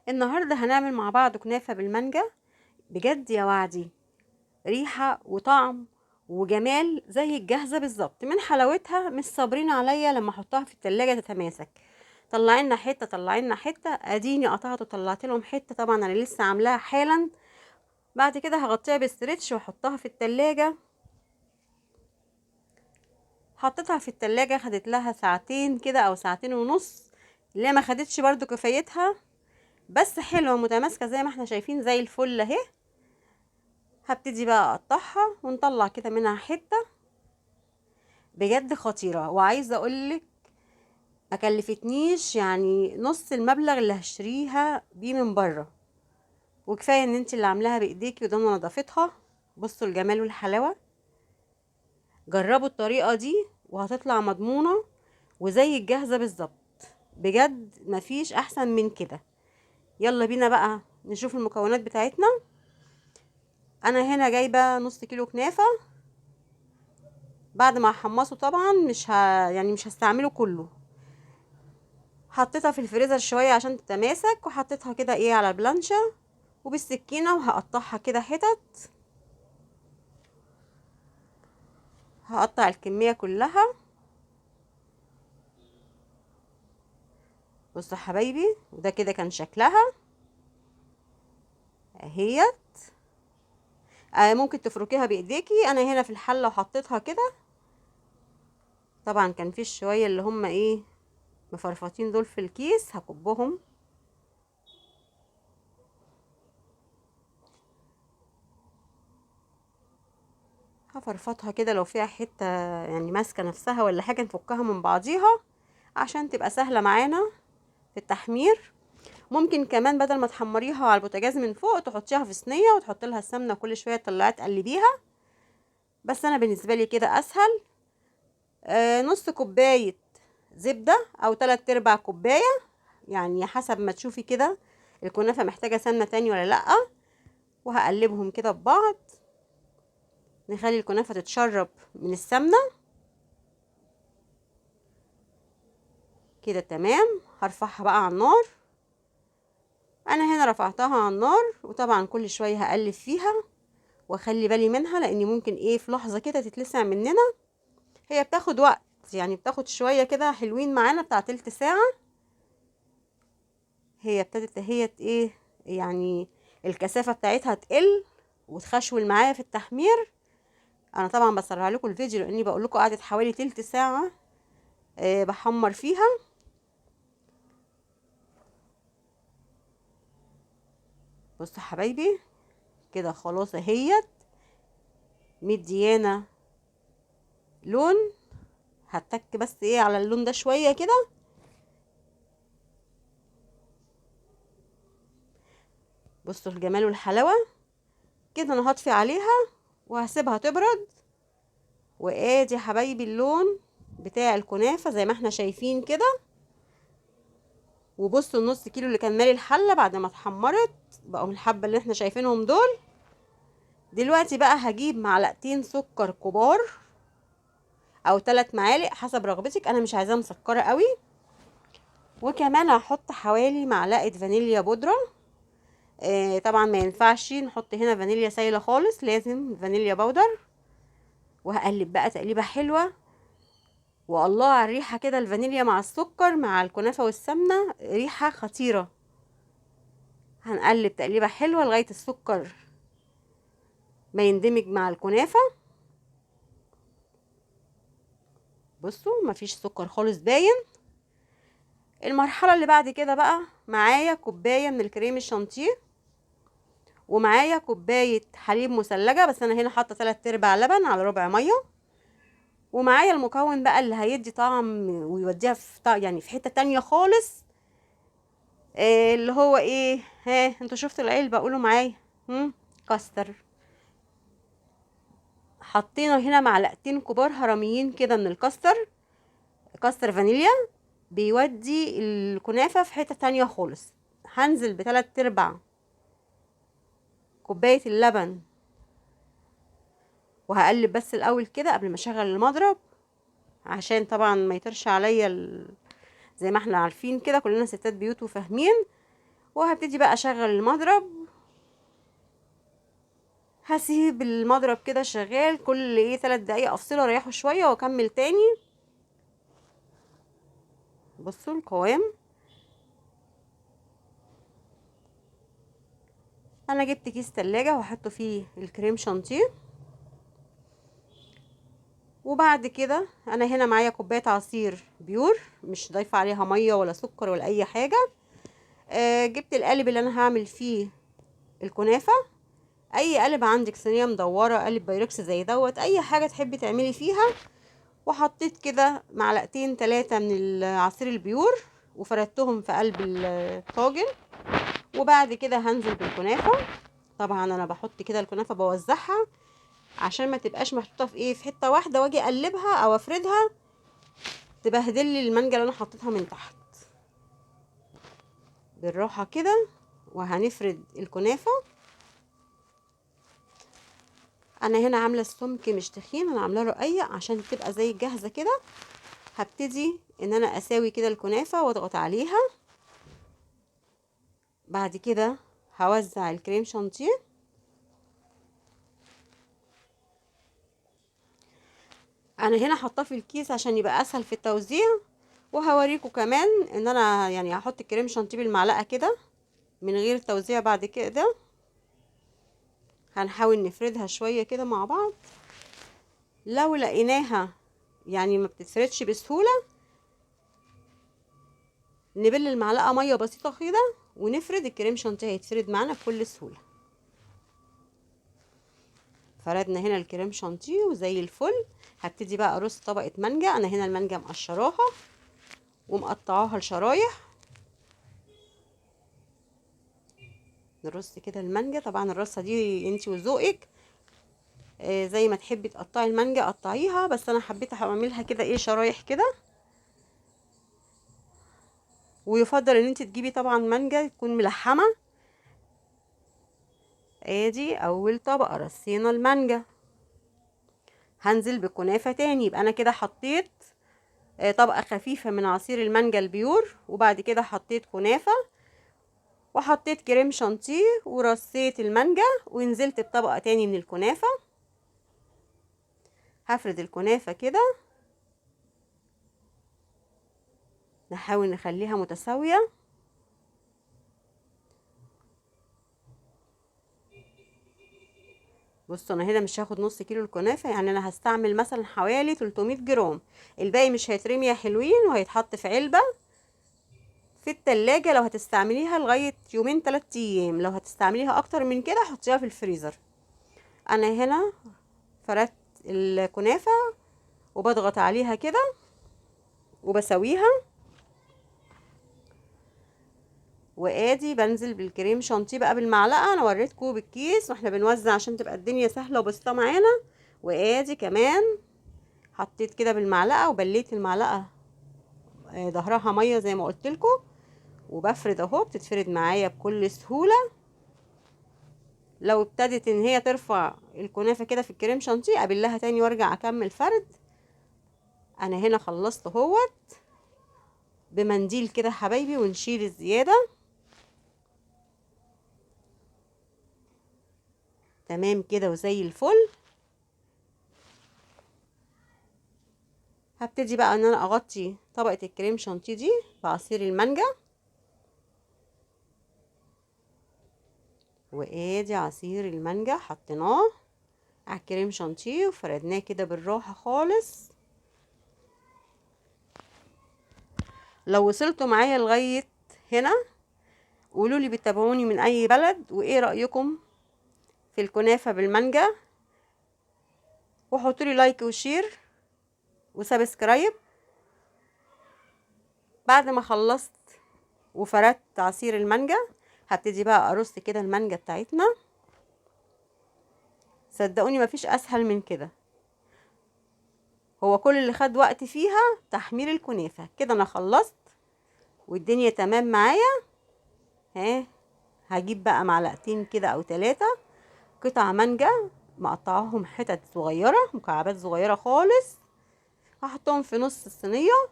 النهاردة هنعمل مع بعض كنافة بالمانجا. بجد يا وعدي، ريحة وطعم وجمال زي الجاهزة بالظبط. من حلاوتها مش صابرين عليا لما احطها في التلاجة تتماسك. طلعينا حتة طلعينا حتة، اديني قطعت وطلعت لهم حتة. طبعا انا لسه عاملاها حالا. بعد كده هغطيها باسترتش واحطها في التلاجة. حطيتها في التلاجة، خدت لها ساعتين كده او ساعتين ونص. اللي ما خدتش برضو كفايتها، بس حلوة متماسكة زي ما احنا شايفين زي الفل اهي. هبتدي بقى اقطعها ونطلع كده منها حتة. بجد خطيرة، وعايزة اقولك ما كلفتنيش يعني نص المبلغ اللي هشتريها بيه من بره. وكفاية ان انت اللي عاملاها بايديكي وده نظافتها. بصوا الجمال والحلاوة. جربوا الطريقة دي وهتطلع مضمونة وزي الجاهزة بالظبط. بجد مفيش احسن من كده. يلا بينا بقى نشوف المكونات بتاعتنا. انا هنا جايبة نص كيلو كنافة. بعد ما احمصه طبعا يعني مش هستعمله كله. حطيتها في الفريزر شويه عشان تتماسك، وحطيتها كده ايه على البلانشة وبالسكينه، وهقطعها كده حتت. هقطع الكميه كلها. بصوا حبايبي، وده كده كان شكلها اهيت. ممكن تفركيها بايديكي. انا هنا في الحله وحطيتها كده. طبعا كان في شويه اللي هم ايه مفرفطين دول في الكيس، هكبهم. هفرفطها كده لو فيها حته يعني ماسكه نفسها ولا حاجه، نفكها من بعضيها عشان تبقى سهله معانا في التحمير. ممكن كمان بدل ما تحمريها على البوتاجاز من فوق تحطيها في صينيه وتحط لها السمنه، كل شويه تطلعي تقلبيها. بس انا بالنسبه لي كده اسهل. نص كوبايه زبده او 3/4 كوبايه، يعني حسب ما تشوفي كده الكنافه محتاجه سمنه تاني ولا لا. وهقلبهم كده ببعض، نخلي الكنافه تتشرب من السمنه كده. تمام، هرفعها بقى على النار. انا هنا رفعتها على النار، وطبعا كل شويه هقلب فيها واخلي بالي منها، لان ممكن ايه في لحظه كده تتلسع مننا. هي بتاخد وقت، يعني بتاخد شويه كده حلوين معانا بتاع تلت ساعه. هي ابتدت اهي ايه يعني الكثافه بتاعتها تقل وتخشول معايا في التحمير. انا طبعا بسرع لكم الفيديو لاني بقول لكم قعدت حوالي تلت ساعه بحمر فيها. بصوا حبايبي، كده خلاص اهيت مديانه لون. هتك بس ايه على اللون ده شويه كده. بصوا الجمال والحلاوه. كده انا هطفي عليها وهسيبها تبرد. وادي يا حبايبي اللون بتاع الكنافه زي ما احنا شايفين كده. وبصوا النص كيلو اللي كان مالي الحله بعد ما اتحمرت بقوا من الحبه اللي احنا شايفينهم دول. دلوقتي بقى هجيب معلقتين سكر كبار او 3 معالق حسب رغبتك. انا مش عايزاها مسكره قوي. وكمان هحط حوالي معلقه فانيليا بودره. طبعا ما ينفعش نحط هنا فانيليا سايله خالص، لازم فانيليا بودر. وهقلب بقى تقليبه حلوه. والله على الريحه كده، الفانيليا مع السكر مع الكنافه والسمنه ريحه خطيره. هنقلب تقليبه حلوه لغايه السكر ما يندمج مع الكنافه. بصوا مفيش سكر خالص باين. المرحله اللي بعد كده بقى معايا كوبايه من الكريم الشانتيه، ومعايا كوبايه حليب مثلجه، بس انا هنا حاطه 3/4 لبن على ربع ميه. ومعايا المكون بقى اللي هيدي طعم ويوديها في يعني في حته تانية خالص. اللي هو ايه، ها انتوا شفتوا العلبه؟ قولوا معايا. كاستر. حطينا هنا معلقتين كبار هرميين كده من الكاستر. كاستر فانيليا بيودي الكنافه في حته تانية خالص. هنزل ب3/4 كوبايه اللبن، وهقلب بس الاول كده قبل ما اشغل المضرب عشان طبعا ما يطرش عليا زي ما احنا عارفين كده كلنا ستات بيوت وفاهمين. وهبتدي بقى اشغل المضرب. هسيب المضرب كده شغال، كل 3 دقايق افصله اريحه شويه واكمل تاني. بصوا القوام. انا جبت كيس تلاجة وهحطه فيه الكريم شانتيه. وبعد كده انا هنا معايا كوبايه عصير بيور، مش ضايفه عليها ميه ولا سكر ولا اي حاجه. جبت القالب اللي انا هعمل فيه الكنافه. اي قالب عندك، صينيه مدوره، قالب بايركس زي دوت، اي حاجه تحبي تعملي فيها. وحطيت كده 2 3 من العصير البيور وفردتهم في قلب الطاجن. وبعد كده هنزل بالكنافه. طبعا انا بحط كده الكنافه بوزعها عشان ما تبقاش محطوطه في حته واحده، واجي اقلبها او افردها تبهدل لي المانجا اللي انا حطيتها من تحت. بالراحه كده وهنفرد الكنافه. انا هنا عامله السمك مش تخين، انا عامله رقيق عشان تبقى زي الجاهزه كده. هبتدي ان انا اساوي كده الكنافه واضغط عليها. بعد كده هوزع الكريم شانتيه. انا هنا حاطاه في الكيس عشان يبقى اسهل في التوزيع. وهوريكم كمان ان انا يعني هحط الكريم شانتيه بالمعلقه كده من غير توزيع. بعد كده هنحاول نفردها شويه كده مع بعض. لو لقيناها يعني ما بتتفردش بسهوله، نبل المعلقه ميه بسيطه كده ونفرد الكريم شانتيه، هيتفرد معانا بكل سهوله. فردنا هنا الكريم شانتيه وزي الفل. هبتدي بقى ارص طبقه مانجا. انا هنا المانجا مقشراها ومقطعاها لشرايح. نرص كده المانجا. طبعا الرصه دي انتي وذوقك، زي ما تحبي تقطعي المانجا قطعيها، بس انا حبيت اعملها كده شرايح كده. ويفضل ان انت تجيبي طبعا مانجا تكون ملحمه. ادي اول طبقه رصينا المانجا. هنزل بكنافه تاني. يبقى انا كده حطيت طبقه خفيفه من عصير المانجا البيور، وبعد كده حطيت كنافه وحطيت كريم شانتيه ورصيت المانجا ونزلت بطبقه تاني من الكنافه. هفرد الكنافه كده، نحاول نخليها متساويه. بصوا انا هنا مش هاخد نص كيلو الكنافه، يعني انا هستعمل مثلا حوالي 300 جرام. الباقي مش هيترمي يا حلوين، وهيتحط في علبه في التلاجة لو هتستعمليها لغايه يومين 3 ايام. لو هتستعمليها اكتر من كده حطيها في الفريزر. انا هنا فردت الكنافه وبضغط عليها كده وبسويها. وادي بنزل بالكريم شانتيه بقى بالمعلقه. انا وريتكم بالكيس واحنا بنوزع عشان تبقى الدنيا سهله وبسيطه معانا. وادي كمان حطيت كده بالمعلقه وبليت المعلقه ظهرها ميه زي ما قلت لكم. وبفرد اهو، بتتفرد معايا بكل سهوله. لو ابتدت ان هي ترفع الكنافه كده في الكريم شانتيه ابلها تاني وارجع اكمل فرد. انا هنا خلصت اهوت. بمنديل كده حبايبي ونشيل الزياده. تمام كده وزي الفل. هبتدي بقى ان انا اغطي طبقه الكريم شانتيه دي بعصير المانجا. وادي عصير المانجا حطيناه على الكريم شانتيه وفردناه كده بالراحه خالص. لو وصلتوا معايا لغايه هنا قولوا لي بتتابعوني من اي بلد وايه رايكم في الكنافه بالمانجا. وحطوا لي لايك وشير وسبسكرايب. بعد ما خلصت وفردت عصير المانجا هبتدي بقى ارص كده المانجا بتاعتنا. صدقوني مفيش اسهل من كده. هو كل اللي خد وقت فيها تحمير الكنافه. كده انا خلصت والدنيا تمام معايا. ها، هجيب بقى معلقتين كده او 3 قطع مانجا مقطعاهم حتت صغيره، مكعبات صغيره خالص. هحطهم في نص الصينيه.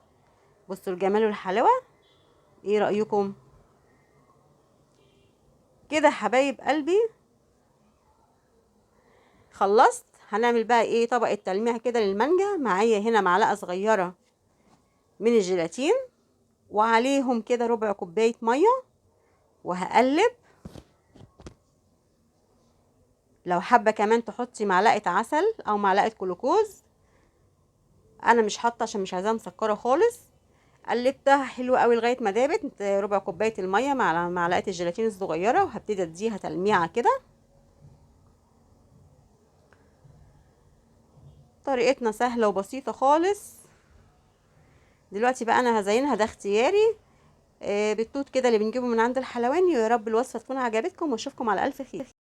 بصوا الجمال والحلاوه. ايه رايكم؟ كده حبايب قلبي خلصت. هنعمل بقى ايه طبقة تلميع كده للمانجا. معايا هنا معلقة صغيرة من الجيلاتين، وعليهم كده ربع كوباية مية، وهقلب. لو حابة كمان تحطي معلقة عسل او معلقة جلوكوز، انا مش حاطة عشان مش عايزاها مسكرة خالص. قلبتها حلو قوي لغاية ما دابت ربع كوباية المية مع معلقة الجيلاتين الصغيرة، وهبتدي اديها تلميعة كده. طريقتنا سهلة وبسيطة خالص. دلوقتي بقى انا هزينها، ده اختياري، بالتوت كده اللي بنجيبه من عند الحلواني. ويا رب الوصفة تكون عجبتكم، واشوفكم على الف خير.